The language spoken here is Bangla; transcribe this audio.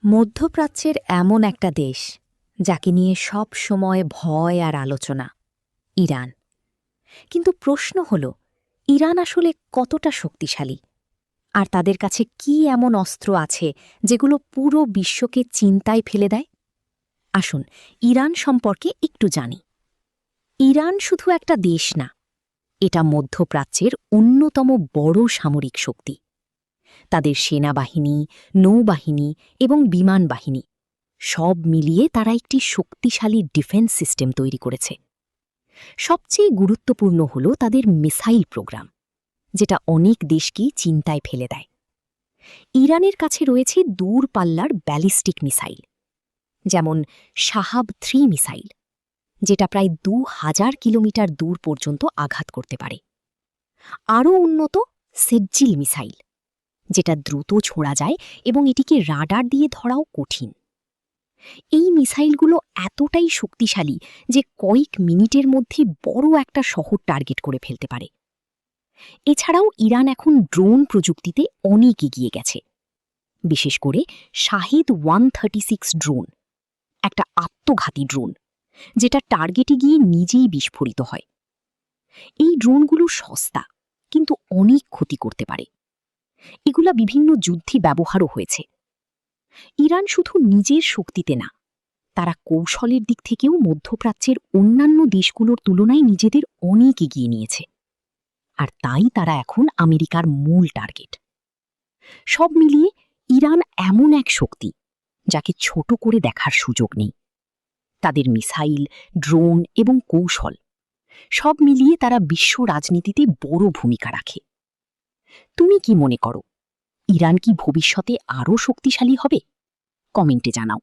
মধ্যপ্রাচ্যের এমন একটা দেশ যাকে নিয়ে সব সময় ভয় আর আলোচনা, ইরান। কিন্তু প্রশ্ন হল, ইরান আসলে কতটা শক্তিশালী, আর তাদের কাছে কি এমন অস্ত্র আছে যেগুলো পুরো বিশ্বকে চিন্তায় ফেলে দেয়? আসুন ইরান সম্পর্কে একটু জানি। ইরান শুধু একটা দেশ না, এটা মধ্যপ্রাচ্যের অন্যতম বড় সামরিক শক্তি। তাদের সেনাবাহিনী, নৌবাহিনী এবং বিমান বাহিনী সব মিলিয়ে তারা একটি শক্তিশালী ডিফেন্স সিস্টেম তৈরি করেছে। সবচেয়ে গুরুত্বপূর্ণ হল তাদের মিসাইল প্রোগ্রাম, যেটা অনেক দেশকেই চিন্তায় ফেলে দেয়। ইরানের কাছে রয়েছে দূরপাল্লার ব্যালিস্টিক মিসাইল, যেমন শাহাব-3 মিসাইল, যেটা প্রায় 2000 কিলোমিটার দূর পর্যন্ত আঘাত করতে পারে। আরও উন্নত সেজ্জিল মিসাইল, যেটা দ্রুত ছোড়া যায় এবং এটিকে রাডার দিয়ে ধরাও কঠিন। এই মিসাইলগুলো এতটাই শক্তিশালী যে কয়েক মিনিটের মধ্যে বড় একটা শহর টার্গেট করে ফেলতে পারে। এছাড়াও ইরান এখন ড্রোন প্রযুক্তিতে অনেক এগিয়ে গেছে, বিশেষ করে শাহিদ 136 ড্রোন, একটা আত্মঘাতী ড্রোন যেটা টার্গেটে গিয়ে নিজেই বিস্ফোরিত হয়। এই ড্রোনগুলো সস্তা কিন্তু অনেক ক্ষতি করতে পারে। এগুলা বিভিন্ন যুদ্ধে ব্যবহারও হয়েছে। ইরান শুধু নিজের শক্তিতে না, তারা কৌশলের দিক থেকেও মধ্যপ্রাচ্যের অন্যান্য দেশগুলোর তুলনায় নিজেদের অনেক এগিয়ে নিয়েছে। আর তাই তারা এখন আমেরিকার মূল টার্গেট। সব মিলিয়ে ইরান এমন এক শক্তি যাকে ছোট করে দেখার সুযোগ নেই। তাদের মিসাইল, ড্রোন এবং কৌশল সব মিলিয়ে তারা বিশ্ব রাজনীতিতে বড় ভূমিকা রাখে। তুমি কি মনে করো, ইরান কি ভবিষ্যতে আরও শক্তিশালী হবে? কমেন্টে জানাও।